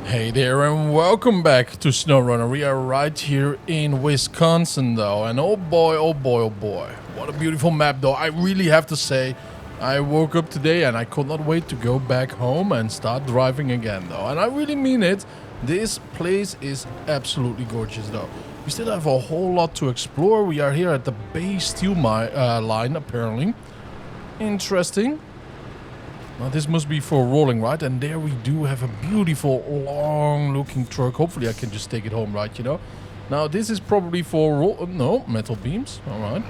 Hey there and welcome back to SnowRunner. We are right here in Wisconsin though, and oh boy, oh boy, oh boy. What a beautiful map though. I really have to say, I woke up today and I could not wait to go back home and start driving again though. And I really mean it. This place is absolutely gorgeous though. We still have a whole lot to explore. We are here at the Paystar line apparently. Interesting. Now this must be for rolling, right? And there we do have a beautiful long-looking truck. Hopefully I can just take it home, right? You know. Now this is probably for roll. No, metal beams. All right.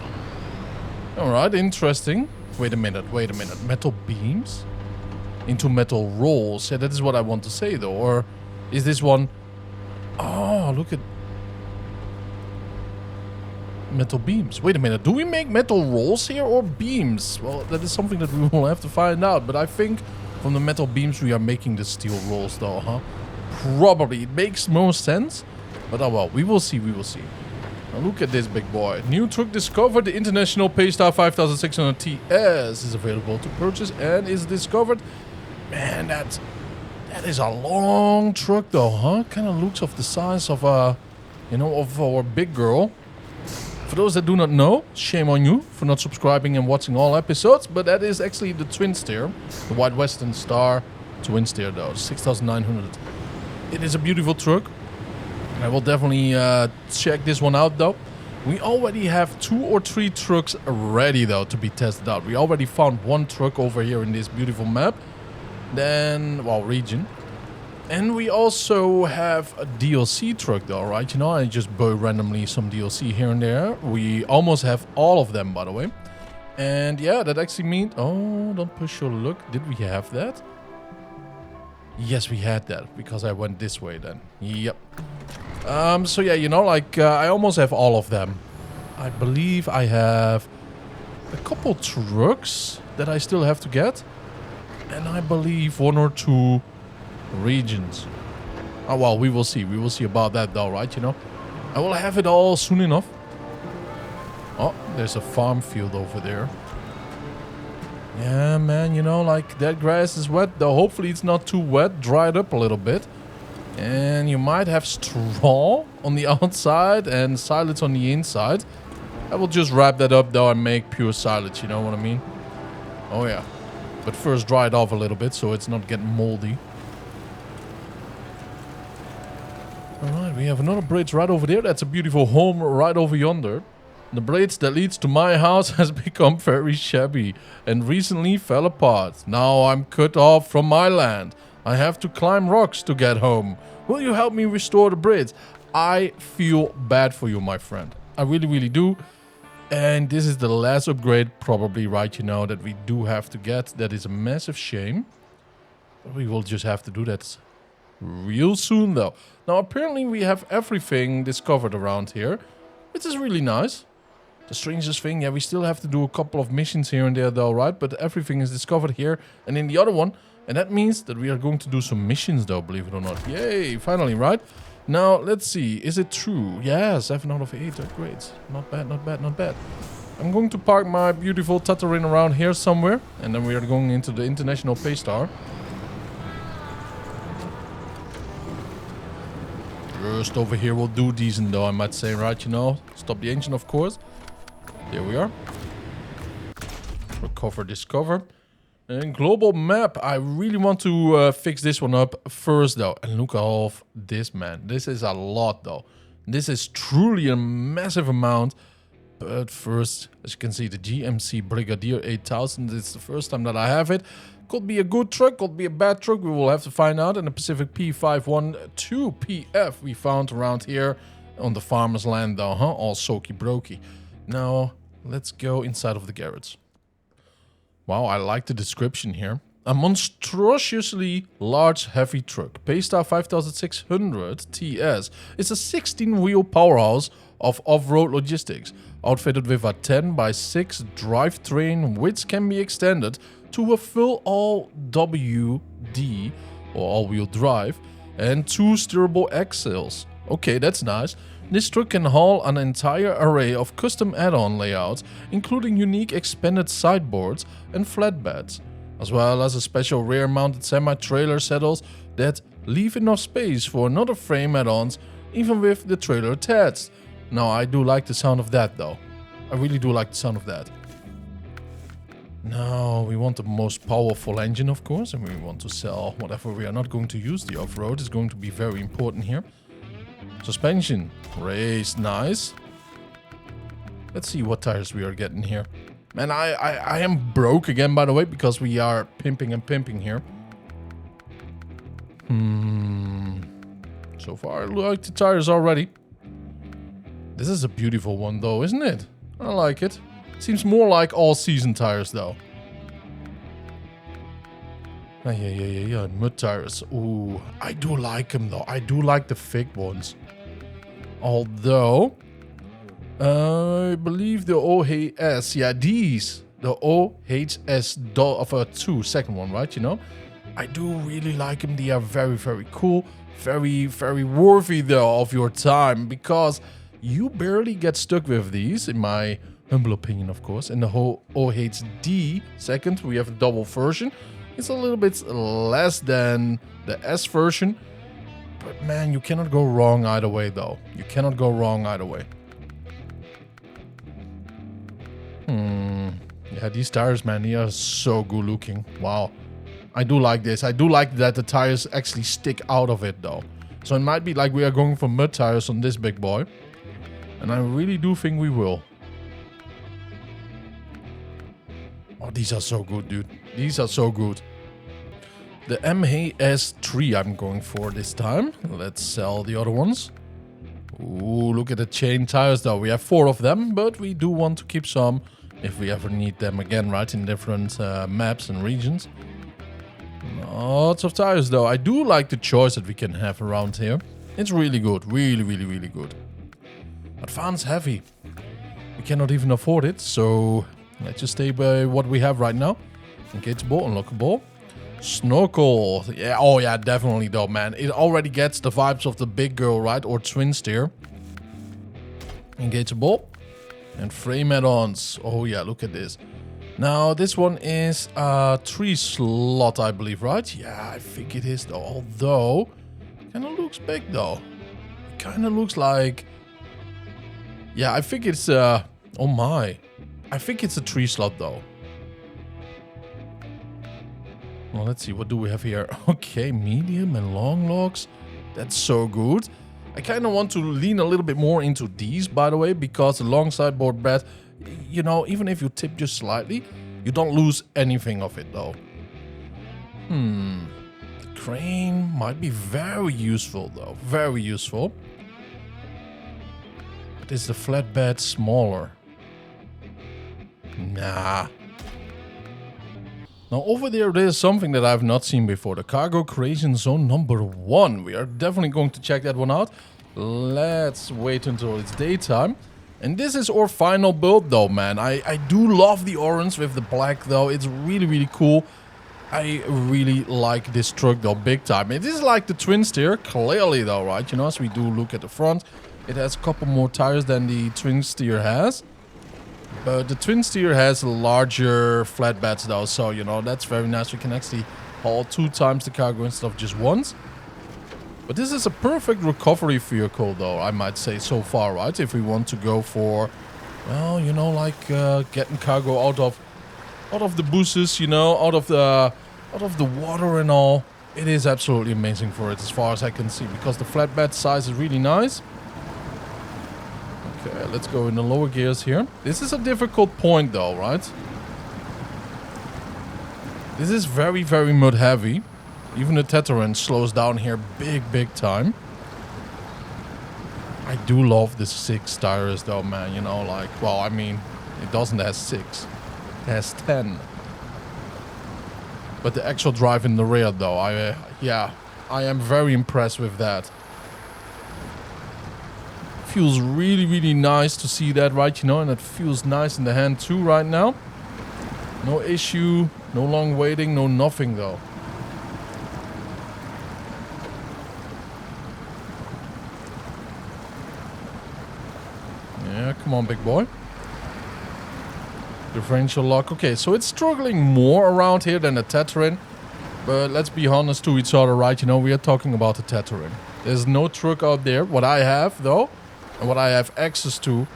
All right. Interesting. Wait a minute. Wait a minute. Metal beams into metal rolls. Yeah, that is what I want to say, though. Or is this one? Oh, look at metal beams. Wait a minute. Do we make metal rolls here or beams? Well, that is something that we will have to find out. But I think from the metal beams we are making the steel rolls though, huh? Probably. It makes more sense. But oh well, we will see, we will see. Now look at this big boy. New truck discovered. The International Paystar 5600 TS is available to purchase and is discovered. Man, that is a long truck though, huh? Kind of looks of the size of a, you know, of our big girl. For those that do not know, shame on you for not subscribing and watching all episodes, but that is actually the TwinSteer, the White Western Star TwinSteer though, 6900. It is a beautiful truck. I will definitely check this one out though. We already have 2 or 3 trucks ready though to be tested out. We already found one truck over here in this beautiful map. Then, well, region. And we also have a DLC truck though, right? You know, I just buy randomly some DLC here and there. We almost have all of them, by the way. And yeah, that actually means... Oh, don't push your luck. Did we have that? Yes, we had that, because I went this way then. Yep. So yeah, you know, like, I almost have all of them. I believe I have a couple trucks that I still have to get. And I believe 1 or 2... regions. Oh well, we will see. We will see about that though, right? You know, I will have it all soon enough. Oh, there's a farm field over there. Yeah, man, you know, like that grass is wet though. Hopefully it's not too wet, dried up a little bit. And you might have straw on the outside and silage on the inside. I will just wrap that up though and make pure silage, you know what I mean? Oh yeah. But first dry it off a little bit so it's not getting moldy. Alright, we have another bridge right over there. That's a beautiful home right over yonder. The bridge that leads to my house has become very shabby and recently fell apart. Now I'm cut off from my land. I have to climb rocks to get home. Will you help me restore the bridge? I feel bad for you, my friend. I really, really do. And this is the last upgrade, probably, right, you know, that we do have to get. That is a massive shame. But we will just have to do that real soon though. Now apparently we have everything discovered around here, which is really nice. The strangest thing, yeah, we still have to do a couple of missions here and there though, right? But everything is discovered here and in the other one. And that means that we are going to do some missions though, believe it or not. Yay, finally, right? Now, let's see. Is it true? Yeah, 7 out of 8 upgrades. Not bad, not bad, not bad. I'm going to park my beautiful Tatarin around here somewhere. And then we are going into the International Paystar. First over here will do decent though, I might say, right? You know, stop the engine, of course. There we are. Recover, discover. And global map. I really want to fix this one up first though. And look off this, man. This is a lot though. This is truly a massive amount. But first, as you can see, the GMC Brigadier 8000. It's the first time that I have it. Could be a good truck, could be a bad truck. We will have to find out. And the Pacific P512PF we found around here on the farmer's land though, huh? All soaky brokey. Now, let's go inside of the garage. Wow, I like the description here. A monstrously large heavy truck. Paystar 5600 TS. It's a 16-wheel powerhouse of off-road logistics. Outfitted with a 10x6 drivetrain which can be extended to a full all-WD or all-wheel drive and 2 steerable axles. Okay, that's nice. This truck can haul an entire array of custom add-on layouts, including unique expanded sideboards and flatbeds, as well as a special rear-mounted semi-trailer saddles that Leave enough space for another frame add-ons, even with the trailer attached. Now, I do like the sound of that though. I really do like the sound of that. Now, we want the most powerful engine, of course, and we want to sell whatever we are not going to use. The off-road is going to be very important here. Suspension, raised, nice. Let's see what tires we are getting here. Man, I am broke again, by the way, because we are pimping and pimping here. So far, I like the tires already. This is a beautiful one, though, isn't it? I like it. Seems more like all-season tires, though. Yeah. Mud tires. Ooh, I do like them, though. I do like the thick ones. Although, I believe the OHS, yeah, these, the OHS of 2, second one, right? You know, I do really like them. They are very, very cool, very, very worthy though of your time, because you barely get stuck with these, in my humble opinion, of course. And the whole OHD second, we have a double version. It's a little bit less than the S version. But man, you cannot go wrong either way, though. You cannot go wrong either way. Yeah, these tires, man, they are so good looking. Wow. I do like this. I do like that the tires actually stick out of it, though. So it might be like we are going for mud tires on this big boy. And I really do think we will. Oh, these are so good, dude. These are so good. The MHS3 I'm going for this time. Let's sell the other ones. Ooh, look at the chain tires though. We have 4 of them, but we do want to keep some if we ever need them again, right? In different maps and regions. Lots of tires though. I do like the choice that we can have around here. It's really good. Really, really, really good. Advanced heavy. We cannot even afford it, so let's just stay by what we have right now. Engageable, unlockable. Snorkel. Yeah, oh yeah, definitely though, man. It already gets the vibes of the big girl, right? Or TwinSteer. Engageable. And frame add-ons. Oh yeah, look at this. Now, this one is a 3 slot, I believe, right? Yeah, I think it is though. Although, it kind of looks big though. It kind of looks like... Yeah, I think it's... oh my. I think it's a 3 slot though. Well, let's see, what do we have here? Okay, medium and long logs. That's so good. I kind of want to lean a little bit more into these, by the way, because the long sideboard bed, you know, even if you tip just slightly, you don't lose anything of it, though. The crane might be very useful, though. Very useful. But is the flatbed smaller? Nah. Now over there's something that I've not seen before. The cargo creation zone number 1. We are definitely going to check that one out. Let's wait until it's daytime. And this is our final build though, man. I do love the orange with the black though. It's really, really cool. I really like this truck though, big time. It is like the TwinSteer, clearly though, right? You know, as we do look at the front, it has a couple more tires than the TwinSteer has. But the TwinSteer has larger flatbeds though, so you know, that's very nice. We can actually haul 2 times the cargo instead of just once. But this is a perfect recovery vehicle though, I might say so far, right? If we want to go for, well, you know, like getting cargo out of the buses, you know, out of the water and all. It is absolutely amazing for it as far as I can see, because the flatbed size is really nice. Okay, let's go in the lower gears here. This is a difficult point though, right? This is very, very mud heavy. Even the Teteran slows down here big time. I do love the 6 tires though, man. You know, like, well, I mean, it doesn't have 6. It has 10. But the actual drive in the rear though, I am very impressed with that. Feels really, really nice to see that, right? You know, and it feels nice in the hand too right now. No issue, no long waiting, no nothing though. Yeah, come on, big boy. Differential lock. Okay, so it's struggling more around here than the Teteran. But let's be honest to each other, right? You know, we are talking about the Tatooine. There's no truck out there, what I have, though, and what I have access to,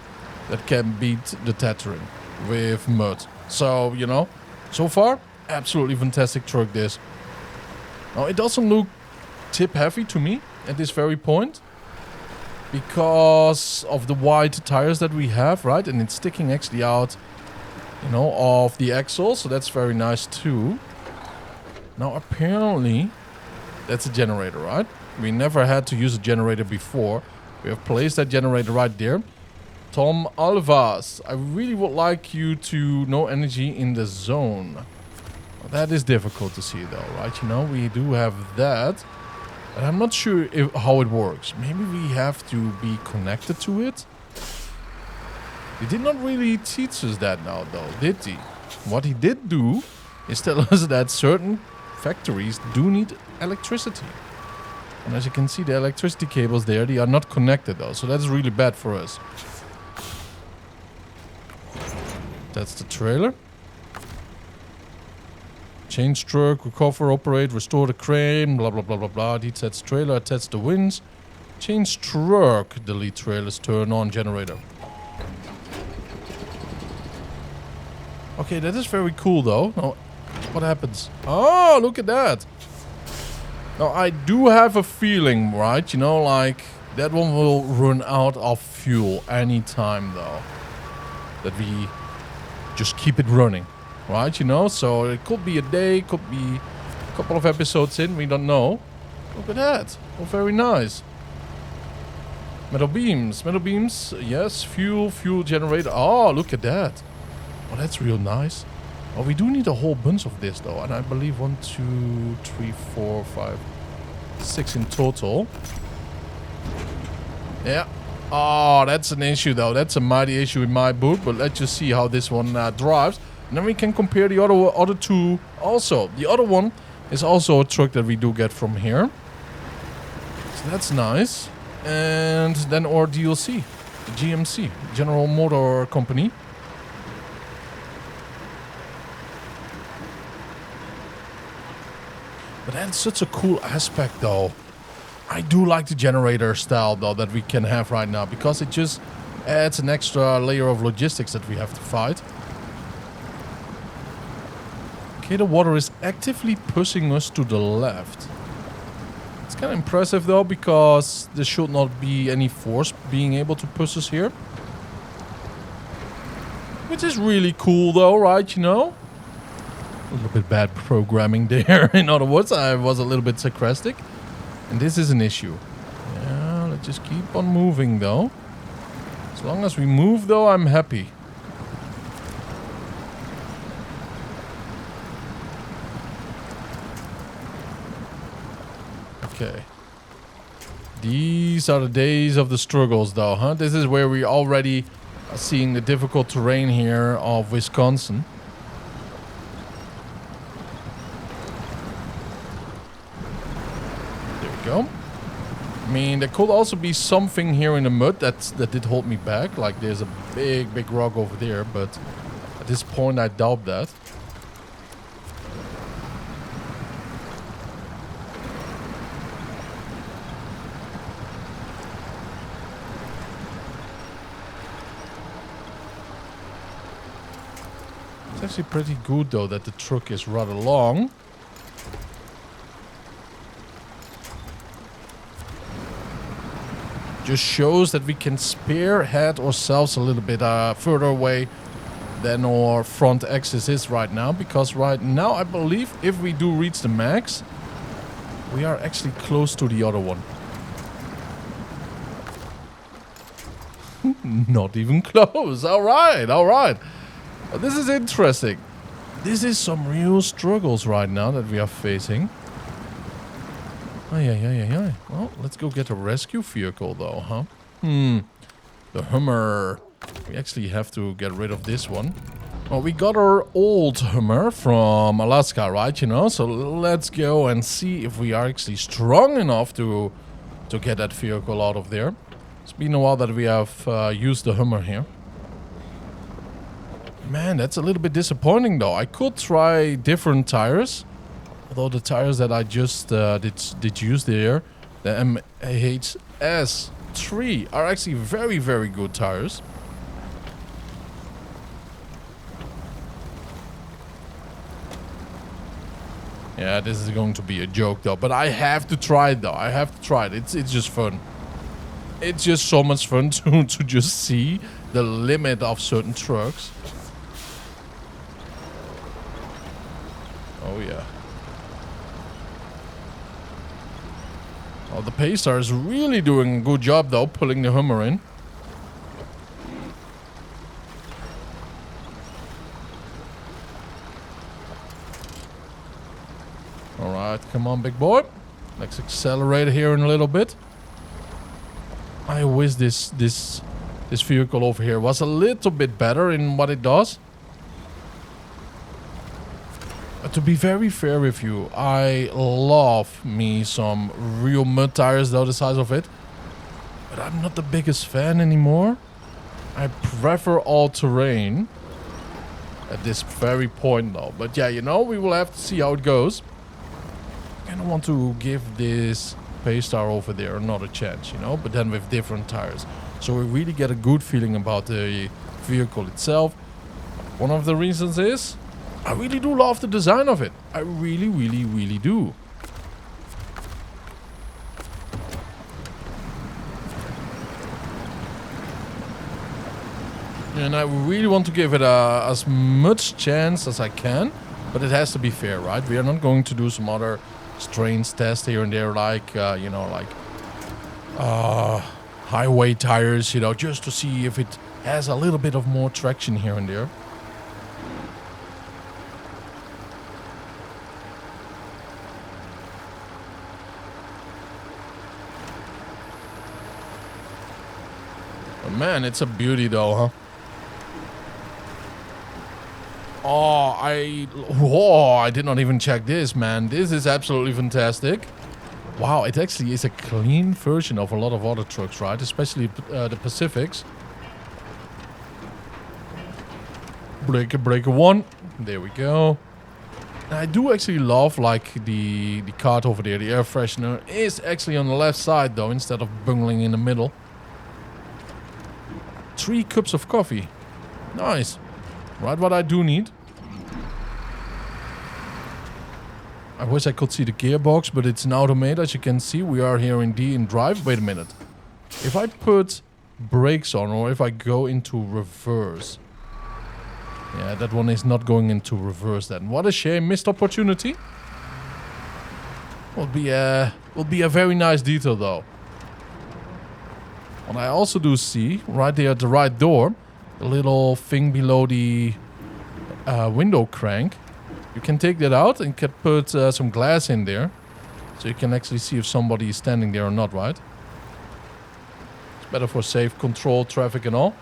that can beat the Tatooine with mud. So, you know, so far, absolutely fantastic truck this. Now, it doesn't look tip heavy to me at this very point, because of the wide tires that we have, right? And it's sticking actually out, you know, of the axle, so that's very nice too. Now, apparently, that's a generator, right? We never had to use a generator before. We have placed that generator right there. Tom Alvas, I really would like you to know energy in the zone. Well, that is difficult to see though, right? You know, we do have that. And I'm not sure how it works. Maybe we have to be connected to it? He did not really teach us that now though, did he? What he did do is tell us that certain factories do need electricity. And as you can see, the electricity cables there, they are not connected though. So that's really bad for us. That's the trailer. Change truck, recover, operate, restore the crane, blah, blah, blah, blah, blah. Detach trailer, attach the winch. Change truck, delete trailers, turn on generator. Okay, that is very cool though. Now, what happens? Oh, look at that. Now, I do have a feeling, right? You know, like, that one will run out of fuel anytime though. That we just keep it running. Right, you know, so it could be a day, could be a couple of episodes in, we don't know. Look at that. Oh, very nice. Metal beams, yes. Fuel generator. Oh, look at that. Oh, that's real nice. Oh, we do need a whole bunch of this though. And I believe 1, 2, 3, 4, 5, 6 in total. Yeah. Oh, that's an issue though. That's a mighty issue in my book. But let's just see how this one drives. And then we can compare the other two also. The other one is also a truck that we do get from here. So that's nice. And then our DLC, the GMC, General Motor Company. But that's such a cool aspect though. I do like the generator style though that we can have right now. Because it just adds an extra layer of logistics that we have to fight. Okay, the water is actively pushing us to the left. It's kind of impressive though, because there should not be any force being able to push us here. Which is really cool though, right, you know? A little bit bad programming there. In other words, I was a little bit sarcastic. And this is an issue. Yeah, let's just keep on moving though. As long as we move though, I'm happy. Okay. These are the days of the struggles though, huh? This is where we already are seeing the difficult terrain here of Wisconsin. There we go. I mean, there could also be something here in the mud that did hold me back. Like there's a big rock over there, but at this point I doubt that. It's actually pretty good though that the truck is rather long. Just shows that we can spearhead ourselves a little bit further away than our front axis is right now. Because right now I believe if we do reach the max, we are actually close to the other one. Not even close. Alright, alright. This is interesting. This is some real struggles right now that we are facing. Ay. Well, let's go get a rescue vehicle though, huh? The Hummer. We actually have to get rid of this one. Well, we got our old Hummer from Alaska, right? You know, so let's go and see if we are actually strong enough to get that vehicle out of there. It's been a while that we have used the Hummer here. Man, that's a little bit disappointing though. I could try different tires. Although the tires that I just did use there, the MHS3, are actually very, very good tires. Yeah, this is going to be a joke though, but I have to try it though. I have to try it. It's just fun. It's just so much fun to just see the limit of certain trucks. Oh yeah. Well, the Paystar is really doing a good job though, pulling the Hummer in. Alright, come on big boy. Let's accelerate here in a little bit. I wish this vehicle over here was a little bit better in what it does. To be very fair with you, I love me some real mud tires though, the size of it. But I'm not the biggest fan anymore. I prefer all-terrain at this very point though. But yeah, you know, we will have to see how it goes. I kind of want to give this Paystar over there another chance, you know, but then with different tires. So we really get a good feeling about the vehicle itself. One of the reasons is I really do love the design of it. I really, really, really do. And I really want to give it as much chance as I can, but it has to be fair, right? We are not going to do some other strange tests here and there, like, you know, like highway tires, you know, just to see if it has a little bit of more traction here and there. But man, it's a beauty though, huh? Oh, I did not even check this, man. This is absolutely fantastic. Wow, it actually is a clean version of a lot of other trucks, right? Especially the Pacifics. Breaker one. There we go. I do actually love, like, the cart over there. The air freshener is actually on the left side, though, instead of bungling in the middle. 3 cups of coffee. Nice. Right, what I do need. I wish I could see the gearbox, but it's an automated. As you can see, we are here in D in drive. Wait a minute. If I put brakes on, or if I go into reverse. Yeah, that one is not going into reverse then. What a shame. Missed opportunity. Will be a very nice detail though. What I also do see, right there at the right door, the little thing below the window crank. You can take that out and can put some glass in there. So you can actually see if somebody is standing there or not, right? It's better for safe control, traffic and all.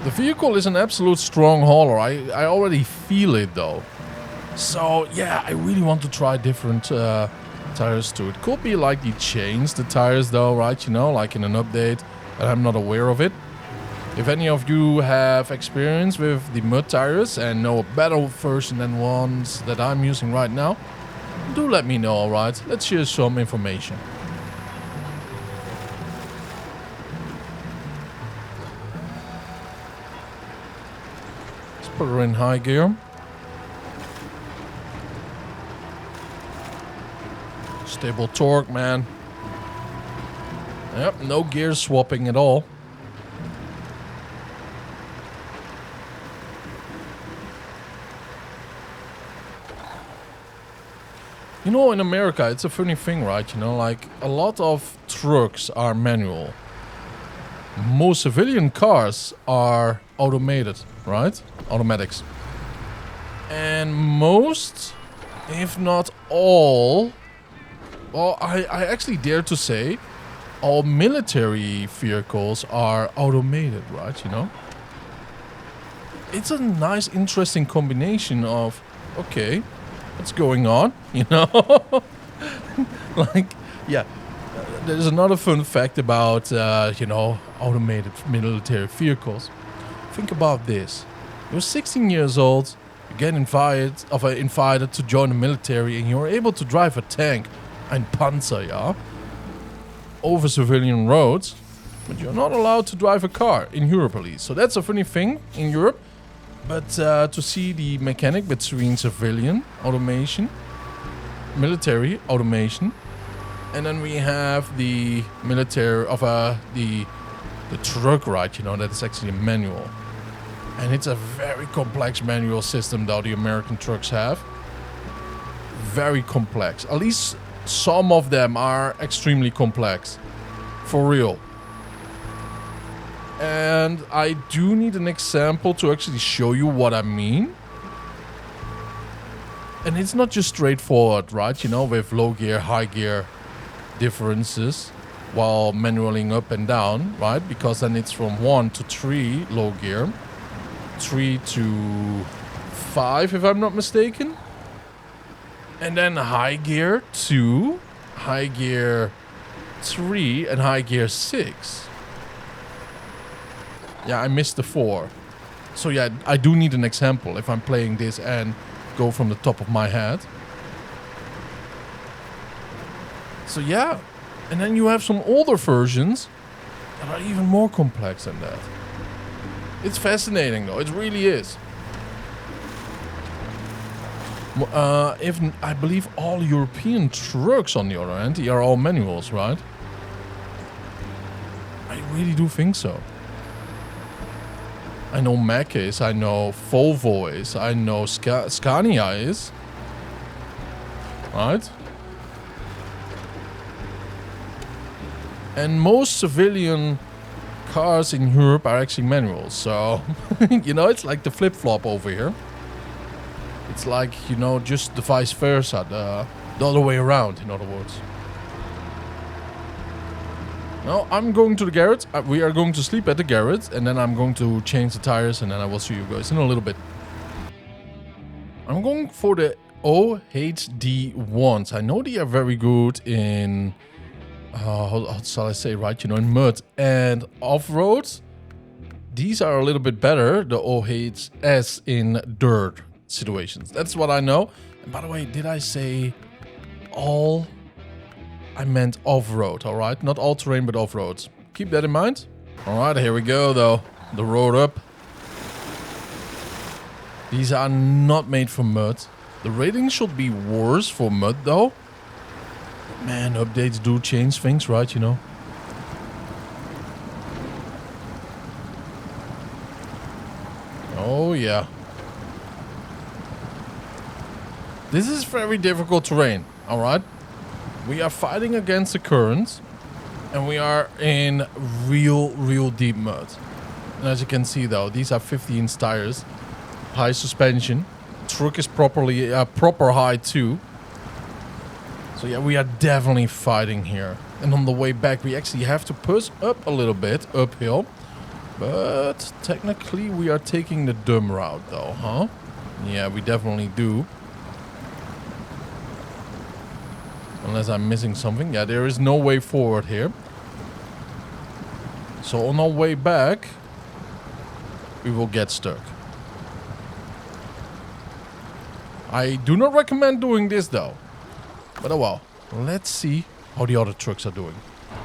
The vehicle is an absolute strong hauler. I already feel it though. So yeah, I really want to try different tires too. It could be like they changed the tires though, right? You know, like in an update, and I'm not aware of it. If any of you have experience with the mud tires and know a better version than ones that I'm using right now, do let me know, alright? Let's share some information. Let's put her in high gear. Stable torque, man. Yep, no gear swapping at all. You know, in America, it's a funny thing, right? You know, like, a lot of trucks are manual. Most civilian cars are automated, right? Automatics. And most, if not all... Well, I actually dare to say all military vehicles are automated, right? You know? It's a nice, interesting combination of, okay, what's going on? You know? Like, yeah. there's another fun fact about, you know, automated military vehicles. Think about this. You're 16 years old, you get invited to join the military, and you're able to drive a tank, ein Panzer, yeah, over civilian roads, but you're not allowed to drive a car, in Europe at least. So that's a funny thing in Europe. But to see the mechanic between civilian automation, military automation, and then we have the military of the truck ride, you know, that is actually a manual. And it's a very complex manual system though the American trucks have. Very complex. At least some of them are extremely complex. For real. And I do need an example to actually show you what I mean. And it's not just straightforward, right? You know, with low gear, high gear differences while manualing up and down, right? Because then it's from 1 to 3 low gear, 3 to 5 if I'm not mistaken. And then high gear 2, high gear 3, and high gear 6. Yeah, I missed the 4. So yeah, I do need an example if I'm playing this and go from the top of my head. So yeah, and then you have some older versions that are even more complex than that. It's fascinating though, it really is. If I believe all European trucks on the other hand, they are all manuals, right? I really do think so. I know Mack is, I know Volvo is, I know Scania is. Right? And most civilian cars in Europe are actually manuals. So, you know, it's like the flip-flop over here. It's like, you know, just the vice versa, the other way around, in other words. Now, I'm going to the garage. We are going to sleep at the garage. And then I'm going to change the tires. And then I will see you guys in a little bit. I'm going for the OHD ones. I know they are very good in... how shall I say, right? You know, in mud and off-road. These are a little bit better. The OHS in dirt situations. That's what I know. And by the way, did I say all... I meant off-road, alright? Not all-terrain, but off-roads. Keep that in mind. Alright, here we go, though. The road up. These are not made for mud. The rating should be worse for mud, though. Man, updates do change things, right? You know? Oh, yeah. This is very difficult terrain, alright? We are fighting against the current, and we are in real deep mud. And as you can see though, these are 15-inch tires, high suspension, truck is properly proper high too. So yeah, we are definitely fighting here. And on the way back, we actually have to push up a little bit uphill, but technically we are taking the dumb route though, huh? Yeah, we definitely do. Unless I'm missing something. Yeah, there is no way forward here. So on our way back, we will get stuck. I do not recommend doing this though. But oh well. Let's see how the other trucks are doing.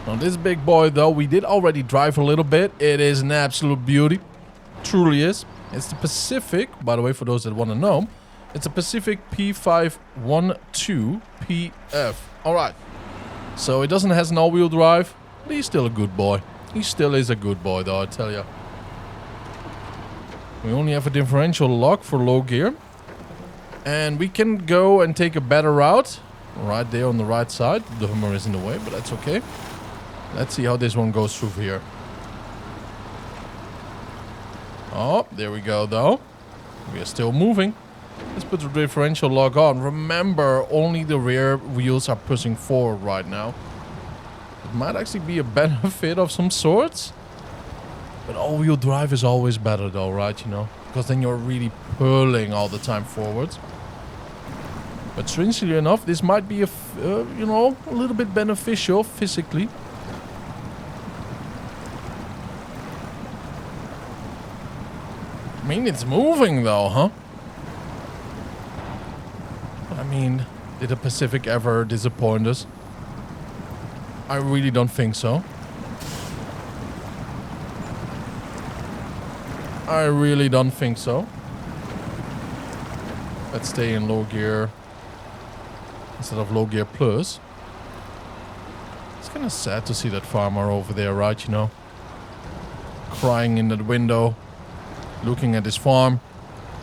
Now this big boy though, we did already drive a little bit. It is an absolute beauty. Truly is. It's the Pacific, by the way, for those that want to know. It's a Pacific P512 PF. Alright. So it doesn't have an all-wheel drive. But he's still a good boy. He still is a good boy though, I tell ya. We only have a differential lock for low gear. And we can go and take a better route. Right there on the right side. The Hummer is in the way, but that's okay. Let's see how this one goes through here. Oh, there we go though. We are still moving. Let's put the differential lock on. Remember, only the rear wheels are pushing forward right now. It might actually be a benefit of some sorts. But all-wheel drive is always better though, right? You know, because then you're really pulling all the time forward. But strangely enough, this might be you know, a little bit beneficial physically. I mean, it's moving though, huh? I mean, did the Pacific ever disappoint us? I really don't think so. I really don't think so. Let's stay in low gear instead of low gear plus. It's kind of sad to see that farmer over there, right? You know, crying in that window, looking at his farm.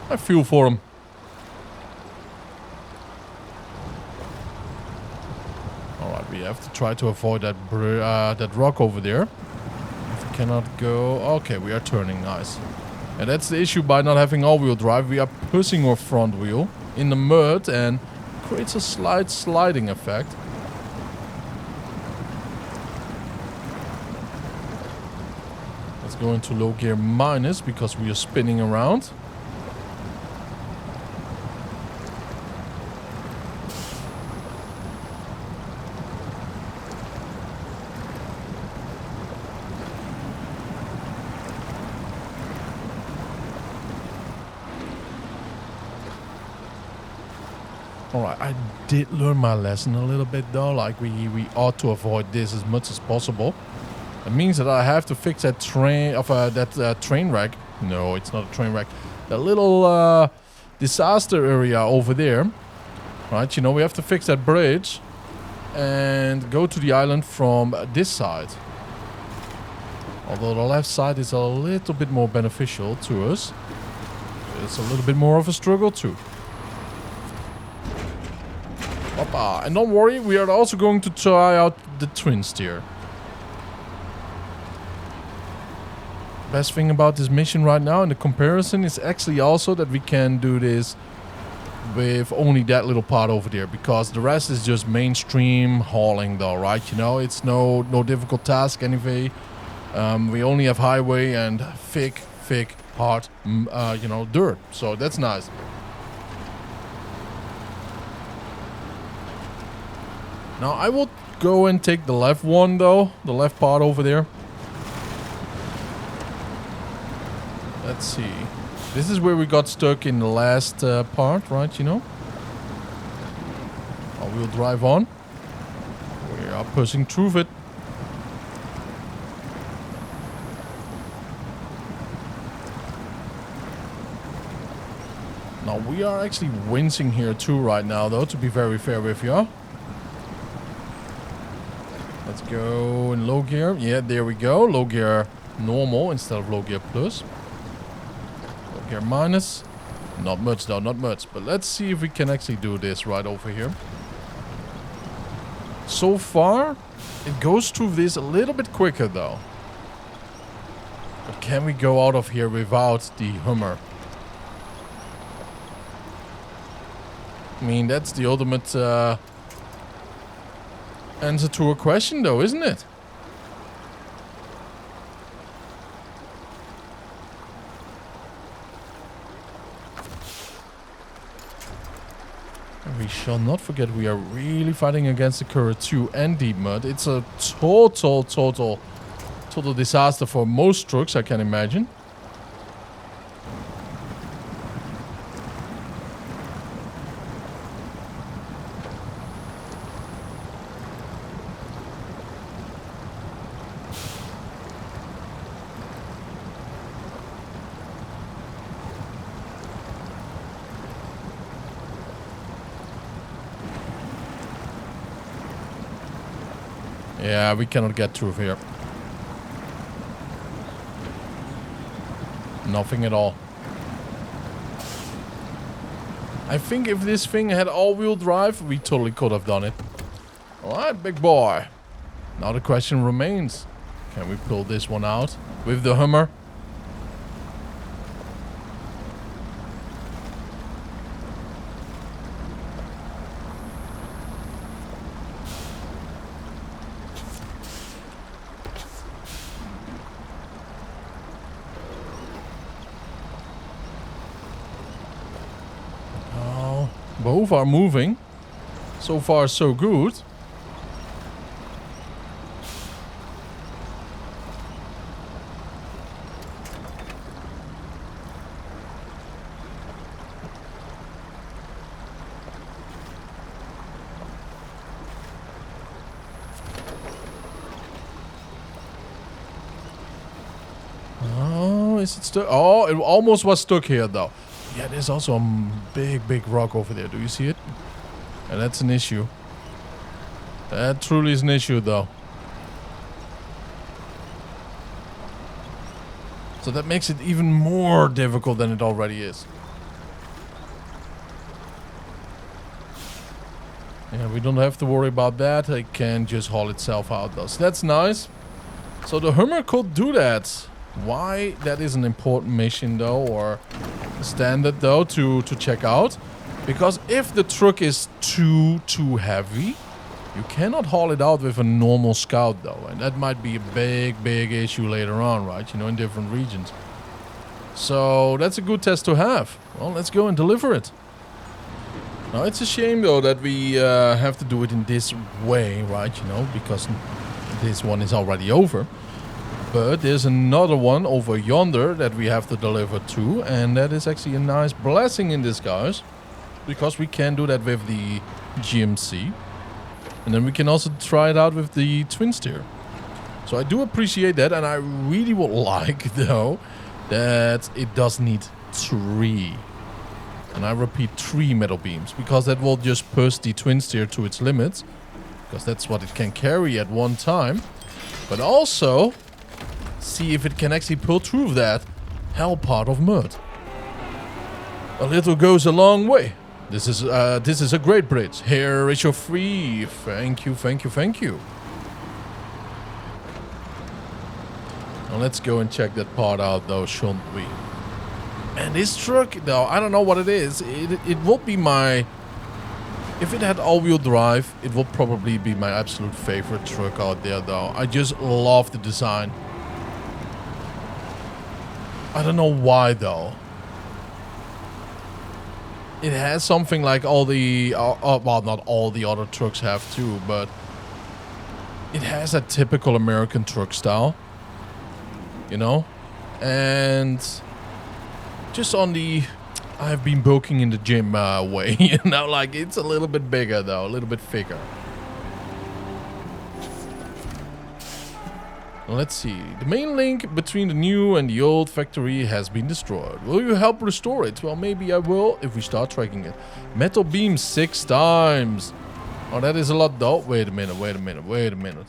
I feel for him. All right, we have to try to avoid that that rock over there. If we cannot go, okay, we are turning, nice. And that's the issue by not having all-wheel drive. We are pushing our front wheel in the mud and creates a slight sliding effect. Let's go into low gear minus because we are spinning around. Alright, I did learn my lesson a little bit though, like we ought to avoid this as much as possible. It means that I have to fix that train train wreck. No, it's not a train wreck. That little disaster area over there. Right, you know, we have to fix that bridge and go to the island from this side. Although the left side is a little bit more beneficial to us. It's a little bit more of a struggle too. Hoppa. And don't worry, we are also going to try out the TwinSteer. Best thing about this mission right now in the comparison is actually also that we can do this with only that little part over there, because the rest is just mainstream hauling though, right? You know, it's no difficult task anyway. We only have highway and thick, hard, you know, dirt. So that's nice. Now I will go and take the left one though, the left part over there. Let's see. This is where we got stuck in the last part, right, you know? All-wheel drive on. We are pushing through it. Now we are actually wincing here too right now though, to be very fair with you. Let's go in low gear. Yeah, there we go. Low gear normal instead of low gear plus. Low gear minus. Not much though, not much. But let's see if we can actually do this right over here. So far, it goes through this a little bit quicker though. But can we go out of here without the Hummer? I mean, that's the ultimate answer to a question though, isn't it? And we shall not forget we are really fighting against the current 2 and deep mud. It's a total disaster for most trucks, I can imagine. Yeah, we cannot get through here. Nothing at all. I think if this thing had all-wheel drive, we totally could have done it. Alright, big boy. Now the question remains. Can we pull this one out with the Hummer? Both are moving. So far, so good. Oh, is it stuck? Oh, it almost was stuck here, though. Yeah, there's also a big rock over there. Do you see it? And that's an issue. That truly is an issue, though. So that makes it even more difficult than it already is. Yeah, we don't have to worry about that. It can just haul itself out, though. So that's nice. So the Hummer could do that. Why? That is an important mission, though, or standard, though, to check out. Because if the truck is too heavy, you cannot haul it out with a normal scout, though. And that might be a big issue later on, right? You know, in different regions. So that's a good test to have. Well, let's go and deliver it. Now, it's a shame, though, that we have to do it in this way, right? You know, because this one is already over. But there's another one over yonder that we have to deliver to. And that is actually a nice blessing in disguise. Because we can do that with the GMC. And then we can also try it out with the TwinSteer. So I do appreciate that. And I really would like, though, that it does need 3. And I repeat, 3 metal beams. Because that will just push the TwinSteer to its limits. Because that's what it can carry at one time. But also, see if it can actually pull through that hell part of mud. A little goes a long way. This is a great bridge. Here is your free. Thank you. Now let's go and check that part out, though, shouldn't we? And this truck, though, I don't know what it is. It will be my... If it had all-wheel drive, it will probably be my absolute favorite truck out there, though. I just love the design. I don't know why, though. It has something like all the... well, not all the other trucks have too, but... It has a typical American truck style. You know? And... Just on the... I've been bulking in the gym way. You know, like, it's a little bit bigger, though. A little bit thicker. Let's see. The main link between the new and the old factory has been destroyed. Will you help restore it? Well, maybe I will if we start tracking it. Metal beam 6 times. Oh, that is a lot, though. Wait a minute.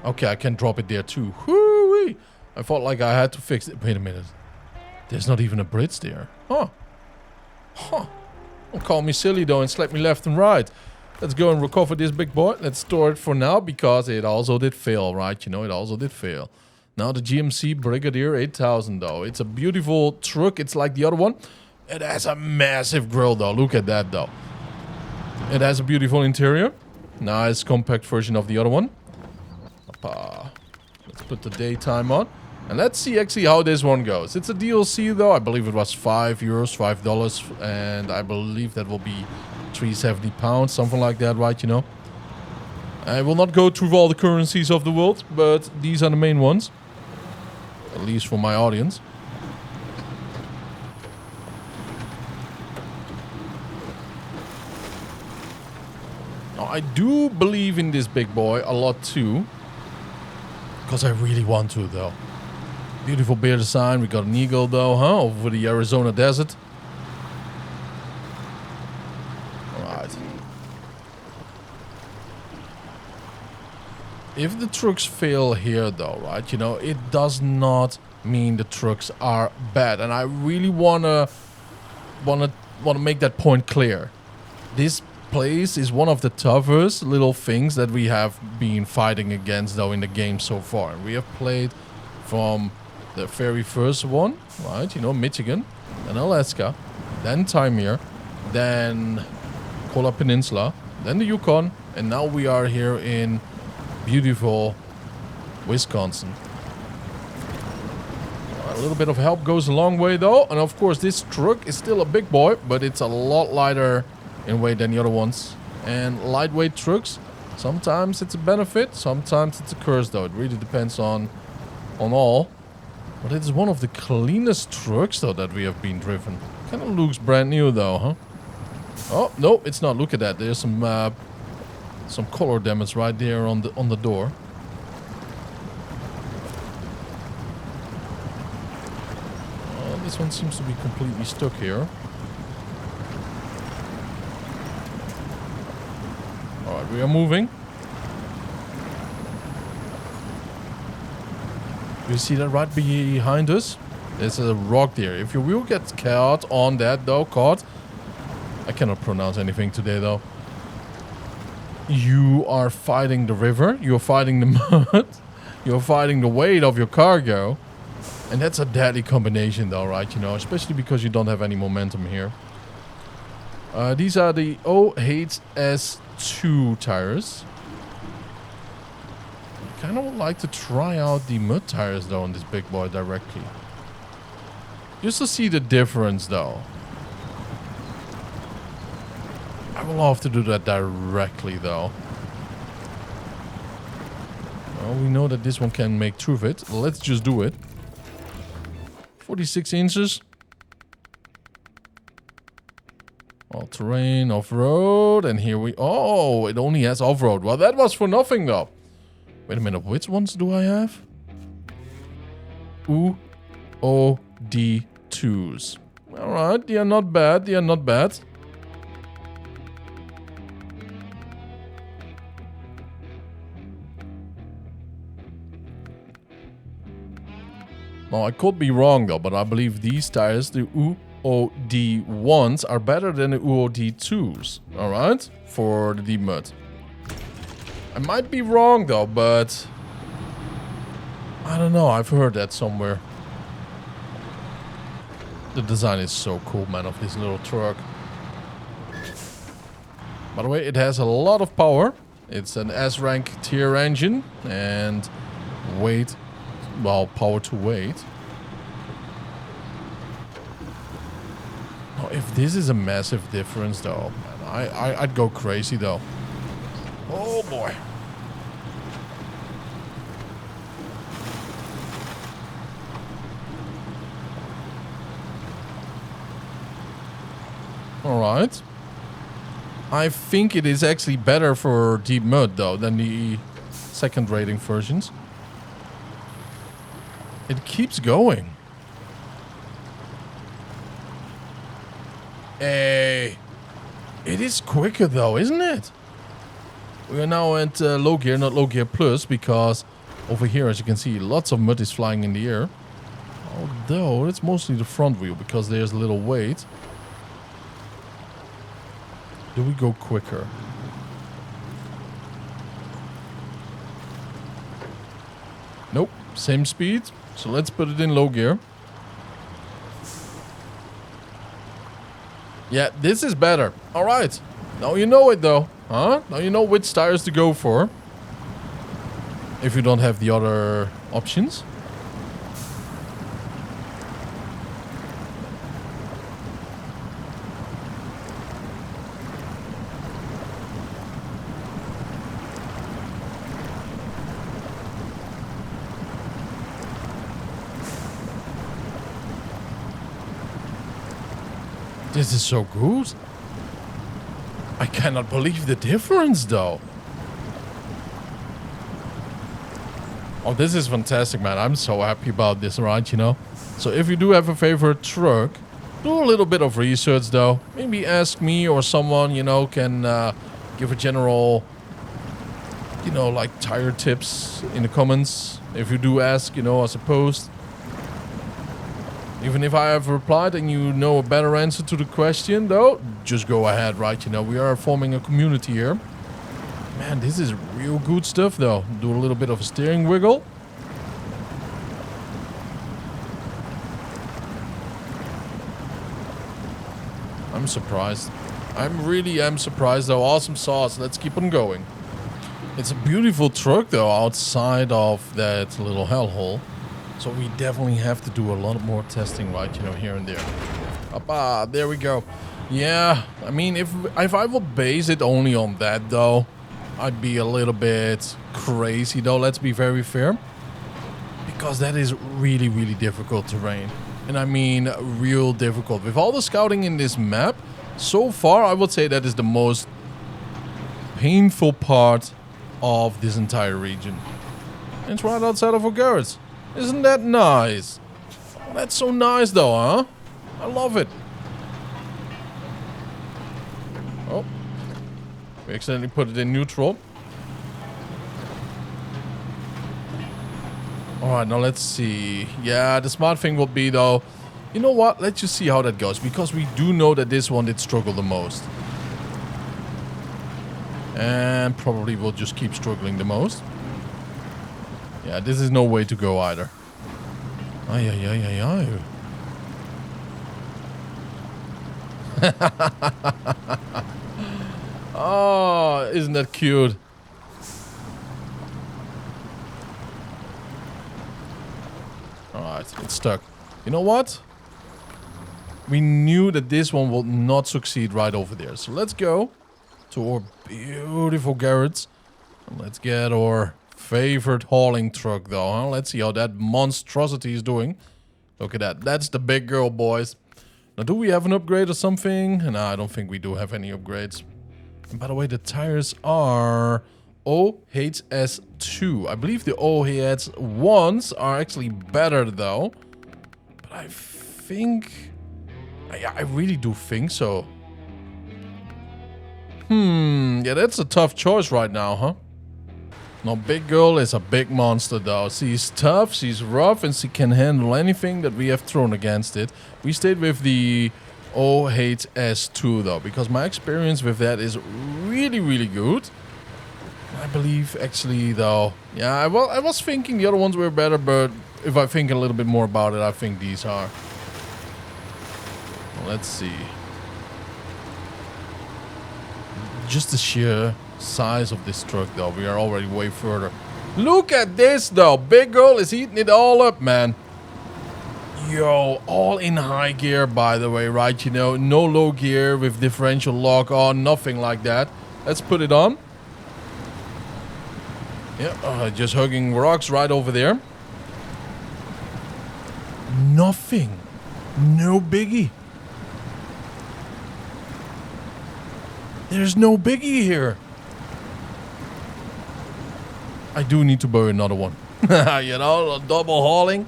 Okay, I can drop it there, too. Whoo-wee. I thought like I had to fix it. Wait a minute. There's not even a bridge there. Huh. Don't call me silly, though, and slap me left and right. Let's go and recover this big boy. Let's store it for now, because it also did fail, right? You know, it also did fail. Now the GMC Brigadier 8000, though. It's a beautiful truck. It's like the other one. It has a massive grille, though. Look at that, though. It has a beautiful interior. Nice compact version of the other one. Let's put the daytime on. And let's see actually how this one goes. It's a DLC, though. I believe it was €5, $5. And I believe that will be £370, something like that, right? You know, I will not go through all the currencies of the world, but these are the main ones, at least for my audience. Now, I do believe in this big boy a lot too, because I really want to, though. Beautiful bear design. We got an eagle, though, huh? Over the Arizona desert. If the trucks fail here, though, right, you know, it does not mean the trucks are bad. And I really wanna make that point clear. This place is one of the toughest little things that we have been fighting against, though, in the game so far. And we have played from the very first one, right, you know, Michigan, then Alaska, then Taimyr, then Kola Peninsula, then the Yukon, and now we are here in beautiful Wisconsin. A little bit of help goes a long way, though. And of course, this truck is still a big boy, but it's a lot lighter in weight than the other ones. And lightweight trucks, sometimes it's a benefit, sometimes it's a curse though. It really depends on all. But it is one of the cleanest trucks though that we have been driven. Kind of looks brand new though, huh? Oh, no, it's not. Look at that. There's some color damage right there on the door. This one seems to be completely stuck here. Alright, we are moving. You see that right behind us? There's a rock there. If your wheel gets caught on that though, I cannot pronounce anything today though. You are fighting the river, you're fighting the mud, you're fighting the weight of your cargo. And that's a deadly combination though, right? You know, especially because you don't have any momentum here. These are the OHS2 tires. I kind of would like to try out the mud tires though on this big boy directly. Just to see the difference though. I will have to do that directly though. Well, we know that this one can make through it. Let's just do it. 46 inches. All terrain, off-road, and here we... Oh, it only has off-road. Well, that was for nothing though. Wait a minute, which ones do I have? UOD2s. Alright, they are not bad, they are not bad. Now, I could be wrong though, but I believe these tires, the UOD1s, are better than the UOD2s. Alright? For the deep mud. I might be wrong though, but... I don't know, I've heard that somewhere. The design is so cool, man, of this little truck. By the way, it has a lot of power. It's an S-rank tier engine and weight... Well, power to weight. Oh, if this is a massive difference, though, man, I'd go crazy, though. Oh boy. All right. I think it is actually better for deep mud, though, than the second rating versions. It keeps going. Hey. It is quicker though, isn't it? We are now at low gear, not low gear plus, because over here, as you can see, lots of mud is flying in the air. Although, it's mostly the front wheel, because there's a little weight. Do we go quicker? Nope, same speed. So let's put it in low gear. Yeah, this is better. All right. Now you know it though. Huh? Now you know which tires to go for. If you don't have the other options. This is so good. I cannot believe the difference though. Oh, this is fantastic, man. I'm so happy about this, right? You know? So if you do have a favorite truck, do a little bit of research though. Maybe ask me or someone, you know, can give a general, you know, like tire tips in the comments. If you do ask, you know, as a post. Even if I have replied and you know a better answer to the question, though, just go ahead, right? You know, we are forming a community here. Man, this is real good stuff, though. Do a little bit of a steering wiggle. I'm surprised. I really am surprised, though. Awesome sauce. Let's keep on going. It's a beautiful truck, though, outside of that little hellhole. So we definitely have to do a lot more testing, right, you know, here and there. There we go. Yeah, I mean, if I would base it only on that, though, I'd be a little bit crazy, though, let's be very fair. Because that is really, really difficult terrain. And I mean, real difficult. With all the scouting in this map, so far, I would say that is the most painful part of this entire region. And it's right outside of O'Garrett's. Isn't that nice? Oh, that's so nice, though, huh? I love it. Oh. We accidentally put it in neutral. Alright, now let's see. Yeah, the smart thing will be, though... You know what? Let's just see how that goes. Because we do know that this one did struggle the most. And probably will just keep struggling the most. Yeah, this is no way to go either. Ay, ay, ay, ay, ay. Oh, isn't that cute? Alright, it's stuck. You know what? We knew that this one will not succeed right over there. So let's go to our beautiful Garrett's. And let's get our favorite hauling truck, though, huh? Let's see how that monstrosity is doing. Look at that. That's the big girl, boys. Now, do we have an upgrade or something? No, I don't think we do have any upgrades. And by the way, the tires are OHS2. I believe the OHS1s are actually better, though. But I think... I really do think so. Yeah, that's a tough choice right now, huh? Now, Big Girl is a big monster, though. She's tough, she's rough, and she can handle anything that we have thrown against it. We stayed with the OHS2, though, because my experience with that is really, really good. I believe, actually, though... Yeah, I was thinking the other ones were better, but if I think a little bit more about it, I think these are. Let's see. Just the sheer size of this truck, though. We are already way further. Look at this, though. Big Girl is eating it all up, man. Yo, all in high gear, by the way, right? You know, no low gear with differential lock on, nothing like that. Let's put it on. Yeah, just hugging rocks right over there. Nothing. No biggie. There's no biggie here. I do need to buy another one. You know, double hauling.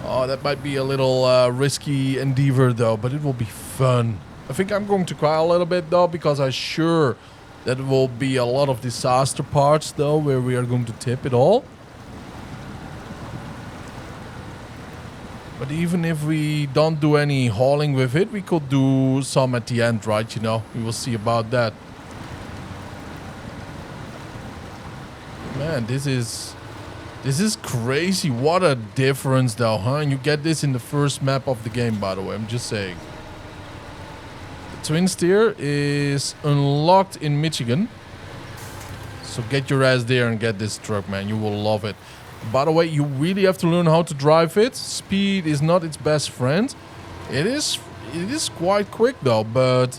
Oh, that might be a little risky endeavor, though, but it will be fun. I think I'm going to cry a little bit, though, because I'm sure that will be a lot of disaster parts, though, where we are going to tip it all. But even if we don't do any hauling with it, we could do some at the end, right? You know, we will see about that. Man, this is crazy. What a difference, though, huh? And you get this in the first map of the game, by the way. I'm just saying. The TwinSteer is unlocked in Michigan. So get your ass there and get this truck, man. You will love it. By the way, you really have to learn how to drive it. Speed is not its best friend. It is quite quick, though, but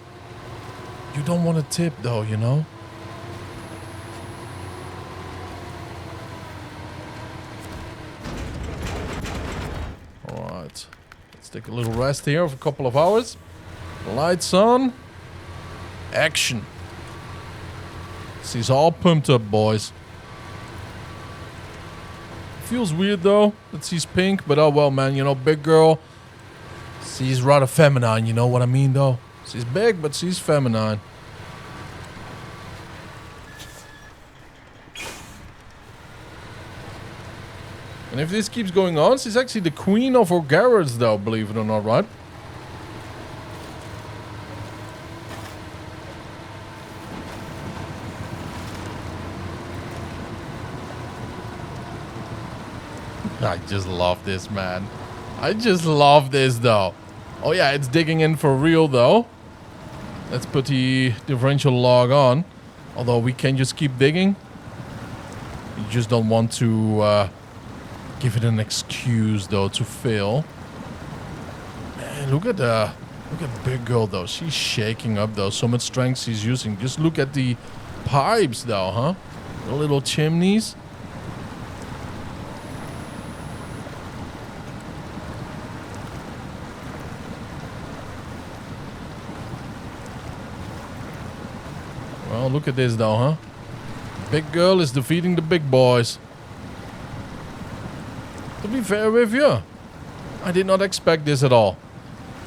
you don't want to tip, though, you know? Alright. Let's take a little rest here of a couple of hours. Lights on. Action. She's all pumped up, boys. Feels weird, though, that she's pink, but oh well, man, you know, Big Girl, she's rather feminine, you know what I mean, though? She's big, but she's feminine. And if this keeps going on, she's actually the queen of O'Garrett's, though, believe it or not, right? I just love this, man. I just love this, though. Oh, yeah, it's digging in for real, though. Let's put the differential log on. Although we can just keep digging. You just don't want to give it an excuse, though, to fail. Man, look at Look at Big Girl, though. She's shaking up, though. So much strength she's using. Just look at the pipes, though, huh? The little chimneys. Well, look at this, though, huh? Big Girl is defeating the big boys. To be fair with you, I did not expect this at all.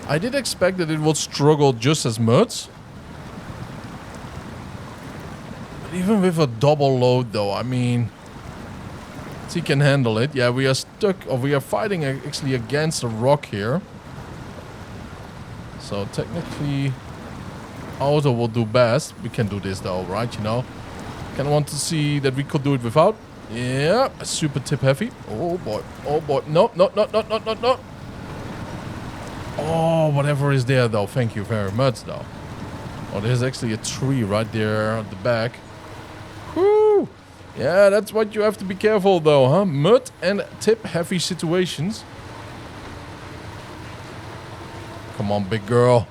I did expect that it would struggle just as much. But even with a double load, though, I mean, she can handle it. Yeah, we are stuck, or we are fighting actually against a rock here. So technically, Auto will do best. We can do this though, right? You know, kind of want to see that we could do it without. Yeah, super tip heavy. Oh boy, oh boy. No, no, no, no, no, no, no. Oh, whatever is there though. Thank you very much though. Oh, there's actually a tree right there at the back. Whoo! Yeah, that's what you have to be careful though, huh? Mud and tip heavy situations. Come on, big girl.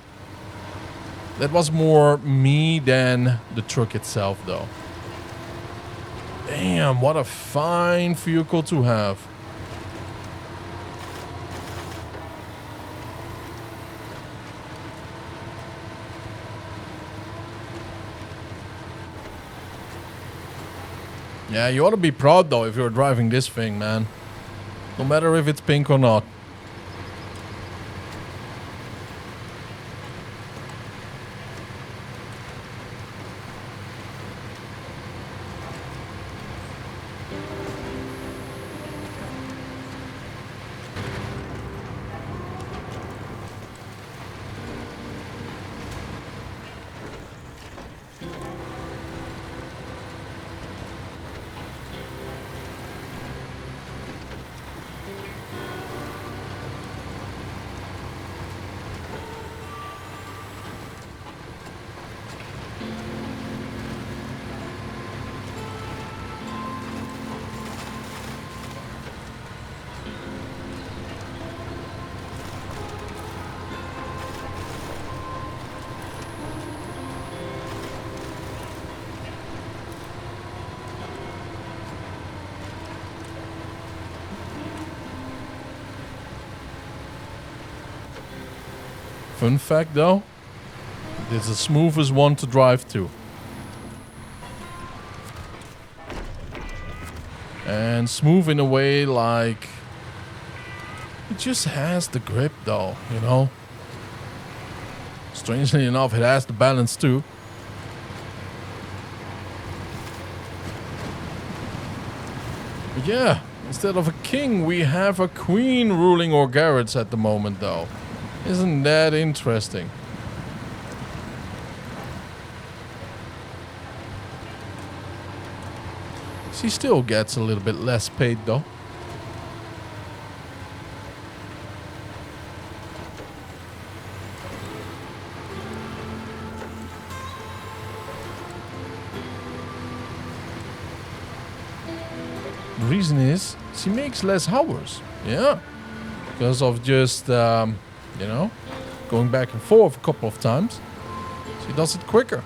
That was more me than the truck itself, though. Damn, what a fine vehicle to have. Yeah, you ought to be proud, though, if you're driving this thing, man. No matter if it's pink or not. Fun fact though, this is the smoothest one to drive to. And smooth in a way like, it just has the grip though, you know. Strangely enough, it has the balance too. But yeah, instead of a king, we have a queen ruling our garage at the moment though. Isn't that interesting? She still gets a little bit less paid though. The reason is she makes less hours. Yeah. Because of just... you know, going back and forth a couple of times. She does it quicker.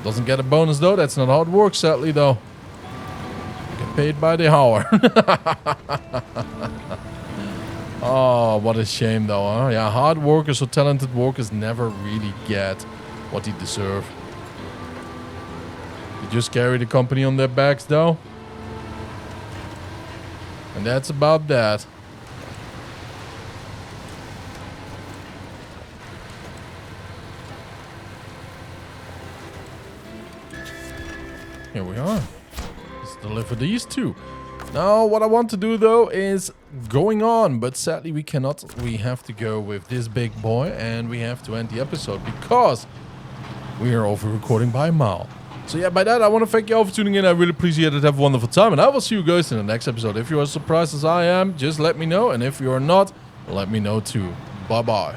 Doesn't get a bonus though. That's not how it works, sadly though. You get paid by the hour. Oh, what a shame though, huh? Yeah, hard workers or talented workers never really get what they deserve. They just carry the company on their backs though. And that's about that. Here we are. Let's deliver these two. Now, what I want to do, though, is going on. But sadly, we cannot. We have to go with this big boy. And we have to end the episode because we are over recording by a mile. So yeah, by that, I want to thank you all for tuning in. I really appreciate it. Have a wonderful time. And I will see you guys in the next episode. If you are as surprised as I am, just let me know. And if you are not, let me know too. Bye-bye.